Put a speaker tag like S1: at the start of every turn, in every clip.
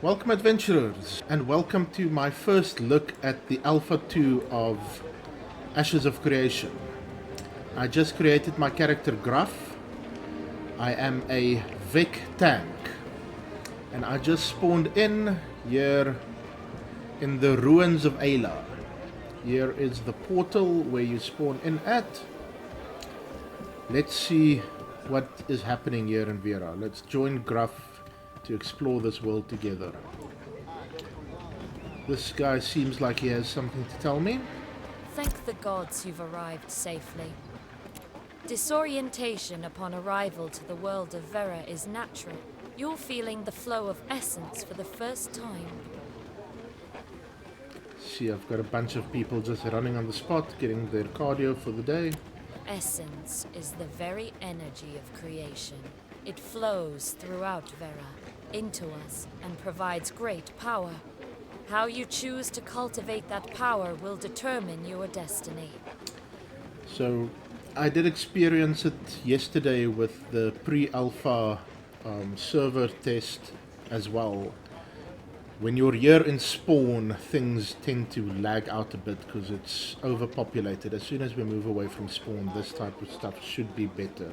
S1: Welcome adventurers, and welcome to my first look at the Alpha 2 of Ashes of Creation. I just created my character Gruff. I am a Vec tank, and I just spawned in here in the ruins of Ayla. Here is the portal where you spawn in at. Let's see what is happening here in Vera. Let's join Gruff to explore this world together. This guy seems like he has something to tell me.
S2: Thank the gods you've arrived safely. Disorientation upon arrival to the world of Vera is natural. You're feeling the flow of essence for the first time.
S1: See, I've got a bunch of people just running on the spot, getting their cardio for the day.
S2: Essence is the very energy of creation. It flows throughout Vera, into us, and provides great power. How you choose to cultivate that power will determine your destiny.
S1: So, I did experience it yesterday with the pre-alpha server test as well. When you're here in spawn, things tend to lag out a bit because it's overpopulated. As soon as we move away from spawn, this type of stuff should be better.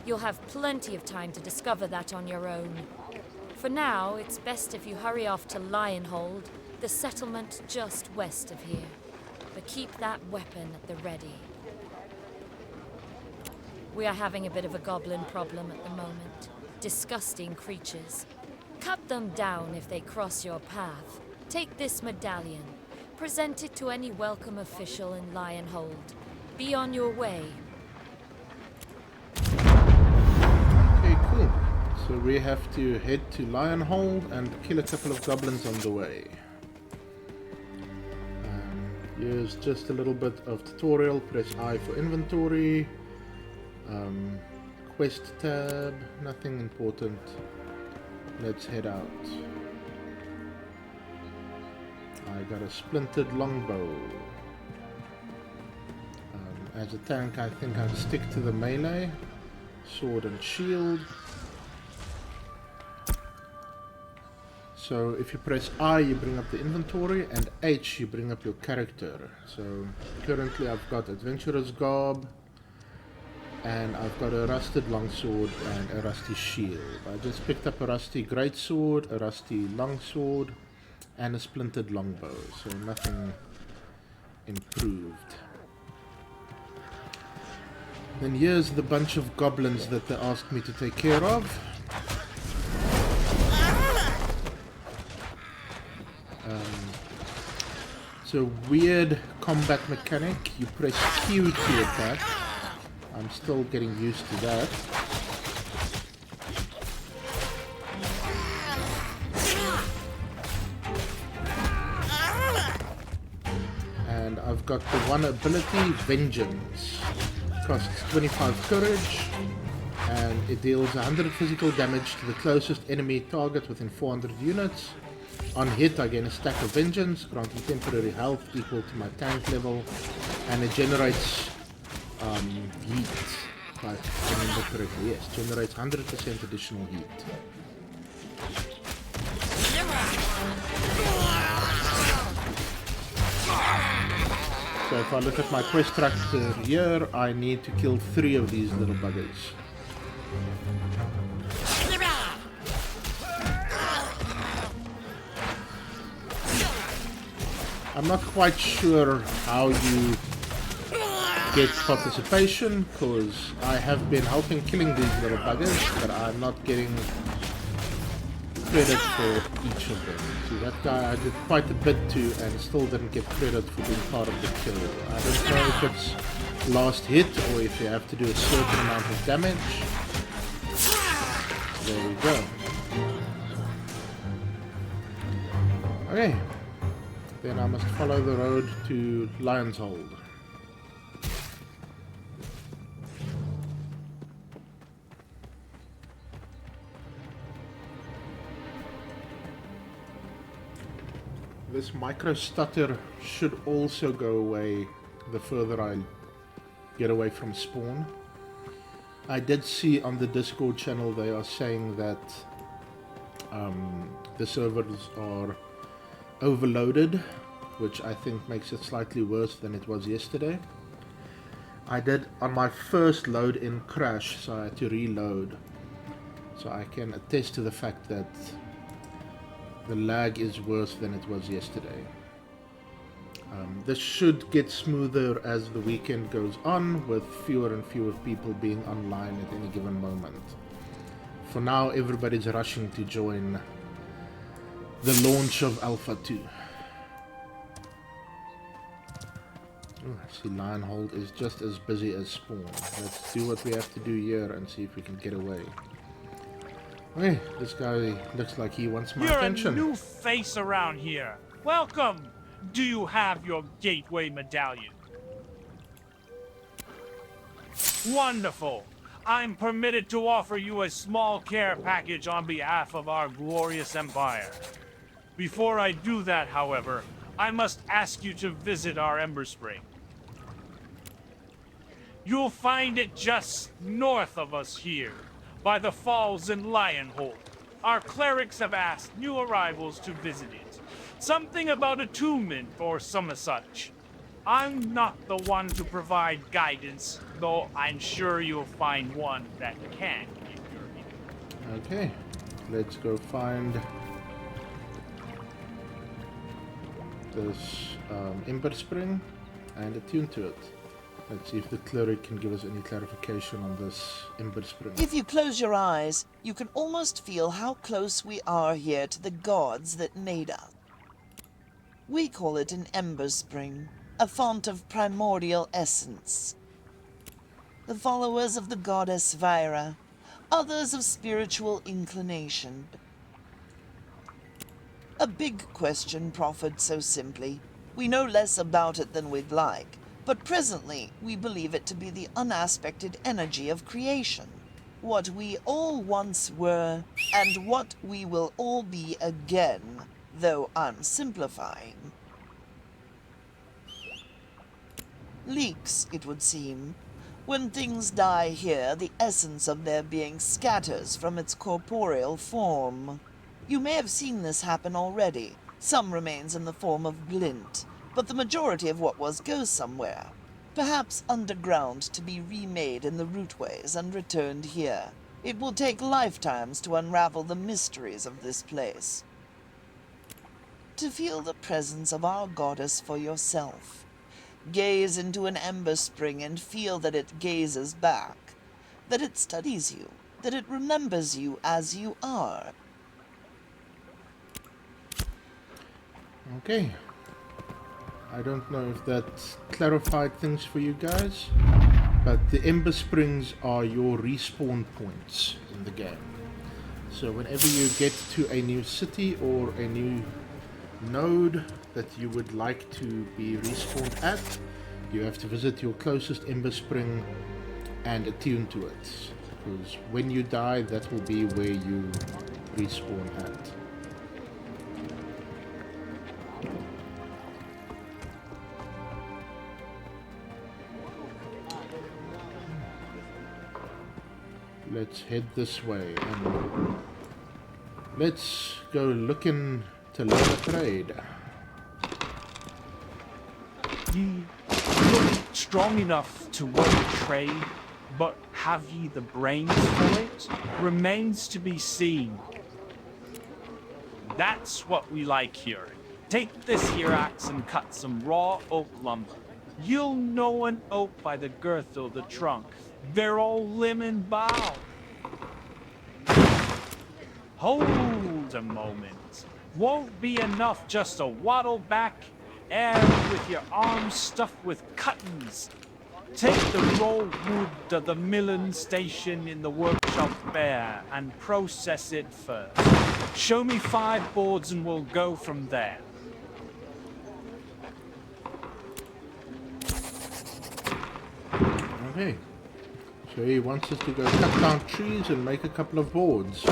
S2: You'll have plenty of time to discover that on your own. For now, it's best if you hurry off to Lionhold, the settlement just west of here. But keep that weapon at the ready. We are having a bit of a goblin problem at the moment. Disgusting creatures. Cut them down if they cross your path. Take this medallion. Present it to any welcome official in Lionhold. Be on your way.
S1: Okay, cool. So we have to head to Lionhold and kill a couple of goblins on the way. Here's just a little bit of tutorial. Press I for inventory. Quest tab. Nothing important. Let's head out. I got a splintered longbow. As a tank, I think I'll stick to the melee. Sword and shield. So if you press I, you bring up the inventory, and H, you bring up your character. So currently I've got Adventurer's Garb, and I've got a rusted longsword and a rusty shield. I just picked up a rusty greatsword, a rusty longsword, and a splintered longbow, so nothing improved. Then here's the bunch of goblins that they asked me to take care of. It's a weird combat mechanic. You press Q to attack. I'm still getting used to that. And I've got the one ability, Vengeance. Costs 25 courage, and it deals 100 physical damage to the closest enemy target within 400 units. On hit, I gain a stack of Vengeance, granting temporary health equal to my tank level, and it generates heat, if I remember correctly. Yes, generates 100% additional heat. So if I look at my quest tracker here, I need to kill 3 of these little buggers. I'm not quite sure how you get participation, because I have been helping killing these little buggers, but I'm not getting credit for each of them. See, that guy I did quite a bit to and still didn't get credit for being part of the kill. I don't know if it's last hit or if you have to do a certain amount of damage. There we go. Okay. Then I must follow the road to Lionhold. This micro stutter should also go away the further I get away from spawn. I did see on the Discord channel they are saying that The servers are overloaded, which I think makes it slightly worse than it was yesterday. I did on my first load in crash, so I had to reload. So I can attest to the fact that the lag is worse than it was yesterday. This should get smoother as the weekend goes on, with fewer and fewer people being online at any given moment. For now, everybody's rushing to join the launch of Alpha 2. I see Lionhold is just as busy as Spawn. Let's do what we have to do here and see if we can get away. Hey, this guy looks like he wants my attention.
S3: You're a new face around here. Welcome! Do you have your gateway medallion? Wonderful! I'm permitted to offer you a small care package on behalf of our glorious empire. Before I do that, however, I must ask you to visit our Ember Spring. You'll find it just north of us here, by the falls in Lionhold. Our clerics have asked new arrivals to visit it. Something about attunement or some such. I'm not the one to provide guidance, though I'm sure you'll find one that can if you're in.
S1: Okay, let's go find this Ember Spring and attune to it. Let's see if the cleric can give us any clarification on this Ember Spring.
S4: If you close your eyes, you can almost feel how close we are here to the gods that made us. We call it an Ember Spring, a font of primordial essence. The followers of the goddess Vera, others of spiritual inclination. A big question proffered so simply. We know less about it than we'd like, but presently we believe it to be the unaspected energy of creation. What we all once were, and what we will all be again, though I'm simplifying. Leaks, it would seem. When things die here, the essence of their being scatters from its corporeal form. You may have seen this happen already. Some remains in the form of glint, but the majority of what was goes somewhere. Perhaps underground to be remade in the rootways and returned here. It will take lifetimes to unravel the mysteries of this place. To feel the presence of our goddess for yourself. Gaze into an ember spring and feel that it gazes back, that it studies you, that it remembers you as you are.
S1: Okay. I don't know if that clarified things for you guys, but the Ember Springs are your respawn points in the game. So whenever you get to a new city or a new node that you would like to be respawned at, you have to visit your closest Ember Spring and attune to it, because when you die, that will be where you respawn at. Let's head this way and let's go looking to learn a trade.
S3: Ye look strong enough to work a trade, but have ye the brains for it? Remains to be seen. That's what we like here. Take this here axe and cut some raw oak lumber. You'll know an oak by the girth of the trunk. They're all limb and bough. Hold a moment. Won't be enough just to waddle back and with your arms stuffed with cuttings. Take the raw wood to the milling station in the workshop bare and process it first. Show me 5 boards and we'll go from there.
S1: Okay. So he wants us to go cut down trees and make a couple of boards.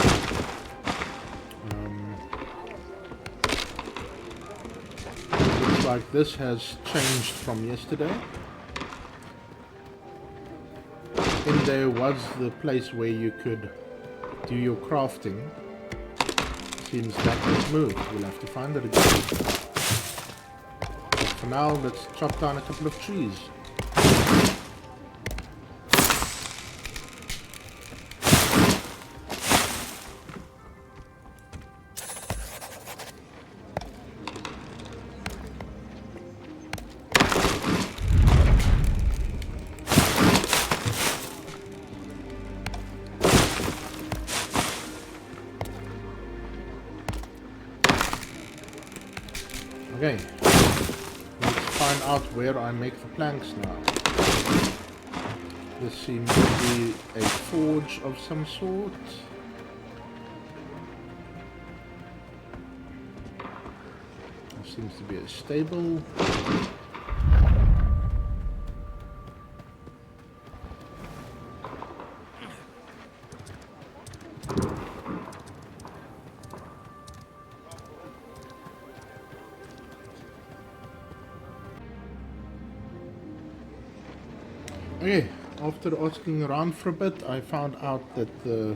S1: Looks like this has changed from yesterday. In there was the place where you could do your crafting. Seems that has moved. We'll have to find it again. But for now, let's chop down a couple of trees. Okay, let's find out where I make the planks now. This seems to be a forge of some sort. There seems to be a stable. Okay, after asking around for a bit, I found out that the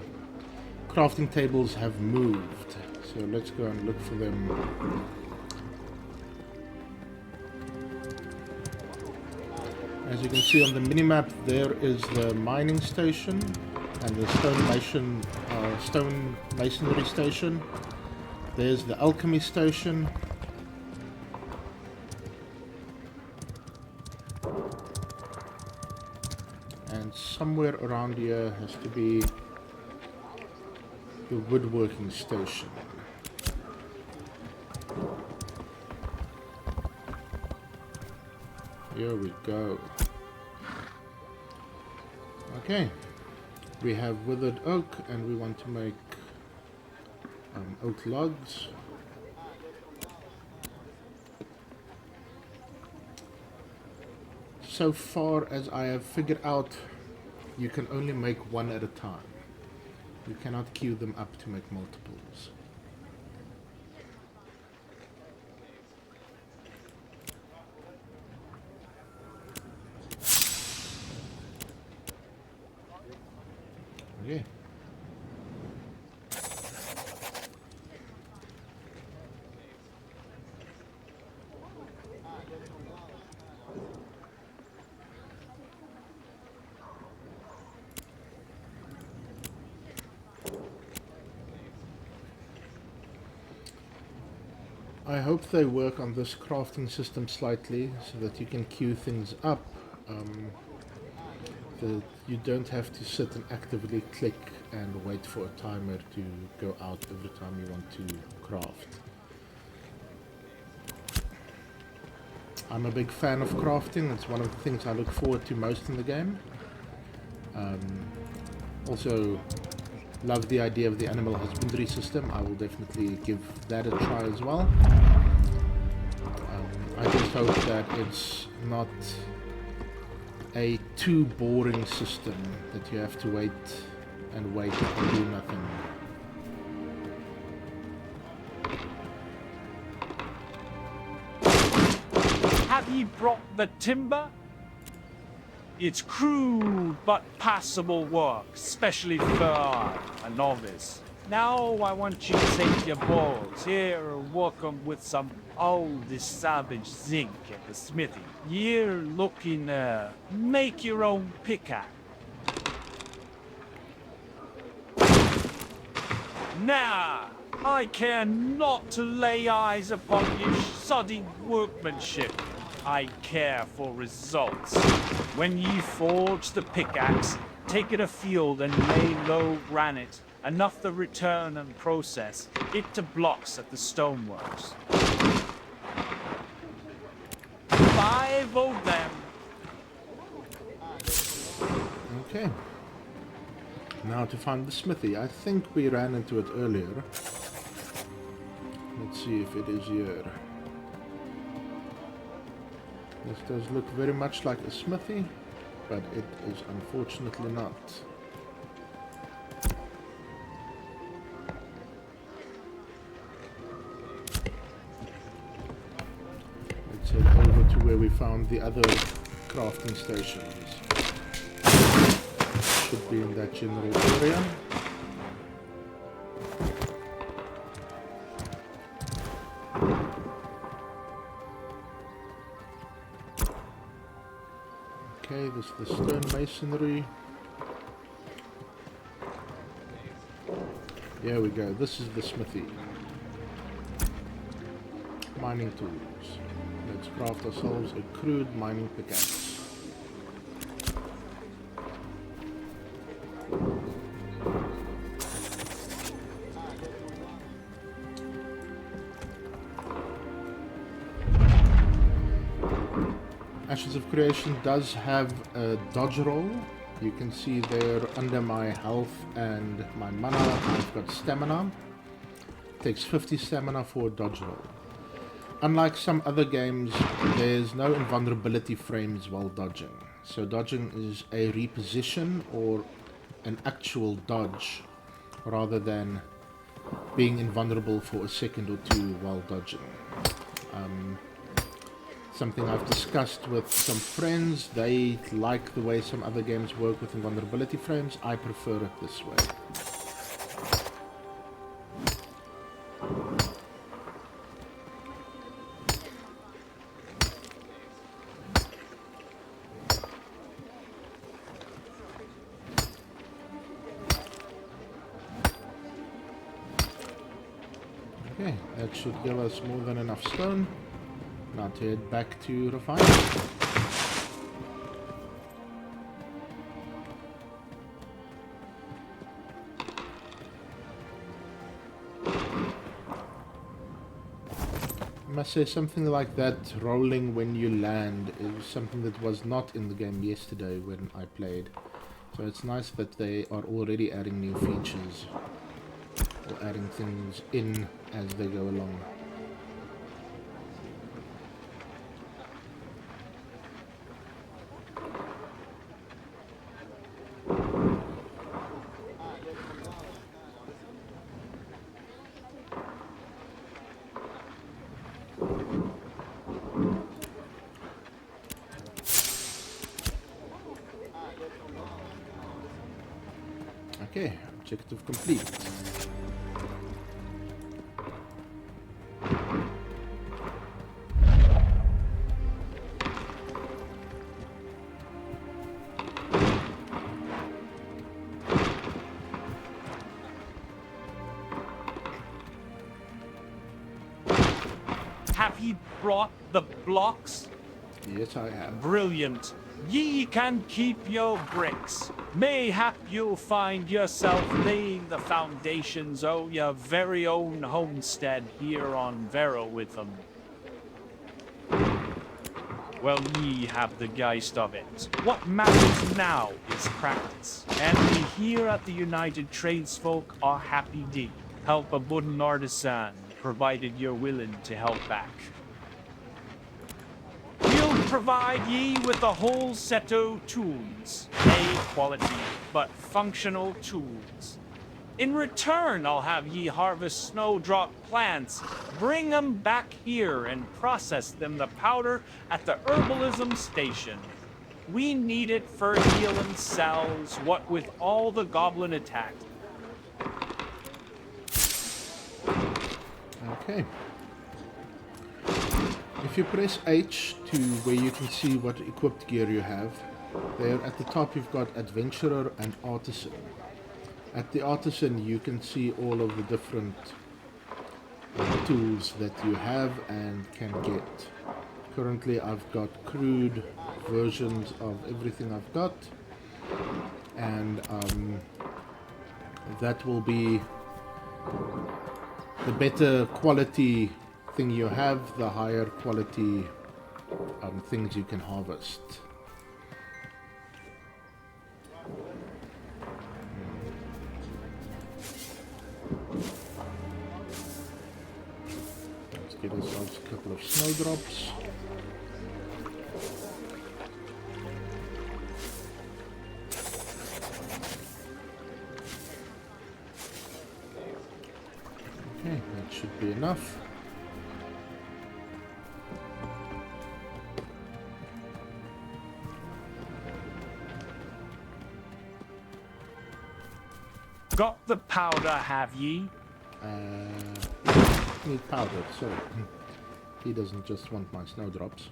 S1: crafting tables have moved. So let's go and look for them. As you can see on the minimap, there is the mining station and the stone masonry station. There's the alchemy station. And somewhere around here has to be the woodworking station. Here we go. Okay, we have withered oak and we want to make oak logs. So far as I have figured out, you can only make one at a time. You cannot queue them up to make multiples. Okay. I hope they work on this crafting system slightly so that you can queue things up. You don't have to sit and actively click and wait for a timer to go out every time you want to craft. I'm a big fan of crafting. It's one of the things I look forward to most in the game. Also love the idea of the animal husbandry system. I will definitely give that a try as well. I just hope that it's not a too boring system that you have to wait and do nothing.
S3: Have ye brought the timber? It's crude but passable work, especially for a novice. Now I want you to take your balls here and work 'em with some old savage zinc at the smithy. You're looking to make your own pickaxe. Now, I care not to lay eyes upon your shoddy workmanship. I care for results. When you forge the pickaxe, take it afield and lay low granite, enough to return and process it to blocks at the stoneworks. 5 of them.
S1: Okay. Now to find the smithy. I think we ran into it earlier. Let's see if it is here. This does look very much like a smithy, but it is unfortunately not. Let's head over to where we found the other crafting stations. Should be in that general area. Okay, this is the stone masonry. Here we go. This is the smithy. Mining tools. Let's craft ourselves a crude mining pickaxe. Ashes of Creation does have a dodge roll. You can see there under my health and my mana, I've got stamina. It takes 50 stamina for a dodge roll. Unlike some other games, there's no invulnerability frames while dodging. So dodging is a reposition or an actual dodge, rather than being invulnerable for a second or two while dodging. Something I've discussed with some friends. They like the way some other games work with invulnerability frames. I prefer it this way. Okay, that should give us more than enough stone. Now to head back to refining. I must say, something like that rolling when you land is something that was not in the game yesterday when I played. So it's nice that they are already adding new features or adding things in as they go along. Okay, objective complete.
S3: Have ye brought the blocks?
S1: Yes, I have.
S3: Brilliant. Ye can keep your bricks. Mayhap you'll find yourself laying the foundations o' your very own homestead here on Vera with them. Well, ye have the geist of it. What matters now is practice. And we here at the United Tradesfolk are happy to help a wooden artisan, provided you're willing to help back. We'll provide ye with a whole set of tools, quality, but functional tools. In return, I'll have ye harvest snowdrop plants, bring them back here, and process them to powder at the herbalism station. We need it for healing cells, what with all the goblin attacks.
S1: Okay. If you press H to where you can see what equipped gear you have, there at the top you've got Adventurer and Artisan. At the Artisan you can see all of the different tools that you have and can get. Currently I've got crude versions of everything I've got, and that will be the better quality thing you have, the higher quality things you can harvest. Let's get ourselves a couple of snowdrops. Okay, that should be enough.
S3: Got the powder, have ye?
S1: Need powder, sorry. He doesn't just want my snowdrops.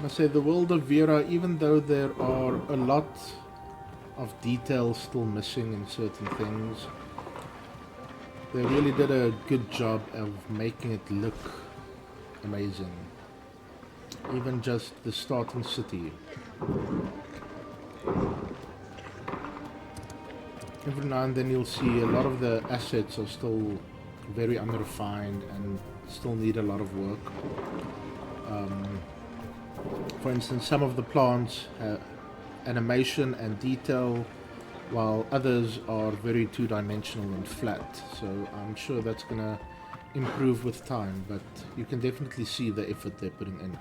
S1: I say the world of Vera, even though there are a lot of details still missing in certain things, they really did a good job of making it look amazing. Even just the starting city. Every now and then you'll see a lot of the assets are still very unrefined and still need a lot of work. For instance, some of the plants have animation and detail, while others are very two-dimensional and flat. So I'm sure that's gonna improve with time, but you can definitely see the effort they're putting in.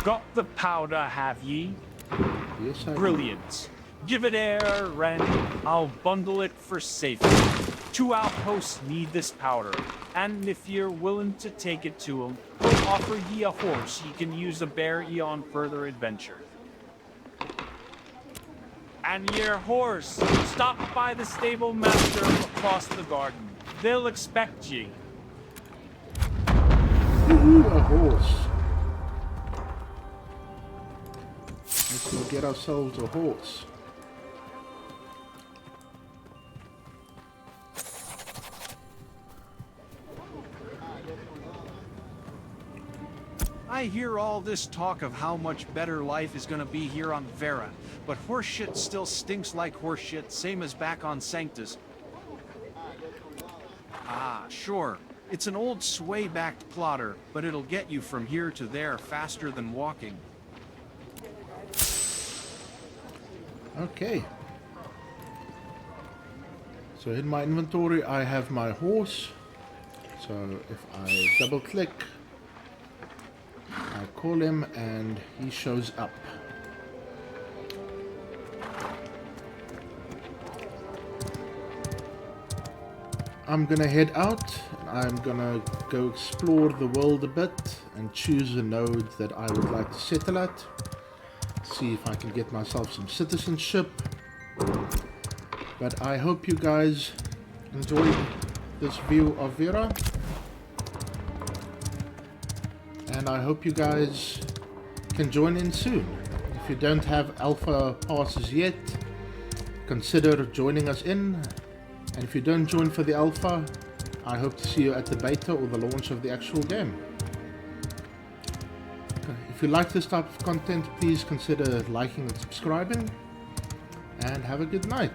S3: Got the powder, have ye?
S1: Yes, I do.
S3: Brilliant. Give it air, Ren. I'll bundle it for safety. 2 outposts need this powder, and if you're willing to take it to 'em, we'll offer ye a horse ye can use to bear ye on further adventure. And your horse, stop by the stable master across the garden. They'll expect ye.
S1: Ooh, a horse. Let's go get ourselves a horse.
S5: I hear all this talk of how much better life is gonna be here on Vera, but horseshit still stinks like horseshit, same as back on Sanctus. Ah, sure. It's an old sway-backed plotter, but it'll get you from here to there faster than walking.
S1: Okay. So in my inventory I have my horse. So if I double click, I call him and he shows up. I'm gonna head out and I'm gonna go explore the world a bit and choose a node that I would like to settle at. See if I can get myself some citizenship. But I hope you guys enjoyed this view of Vera. And I hope you guys can join in soon. If you don't have alpha passes yet, consider joining us in. And if you don't join for the alpha, I hope to see you at the beta or the launch of the actual game. If you like this type of content, please consider liking and subscribing. And have a good night.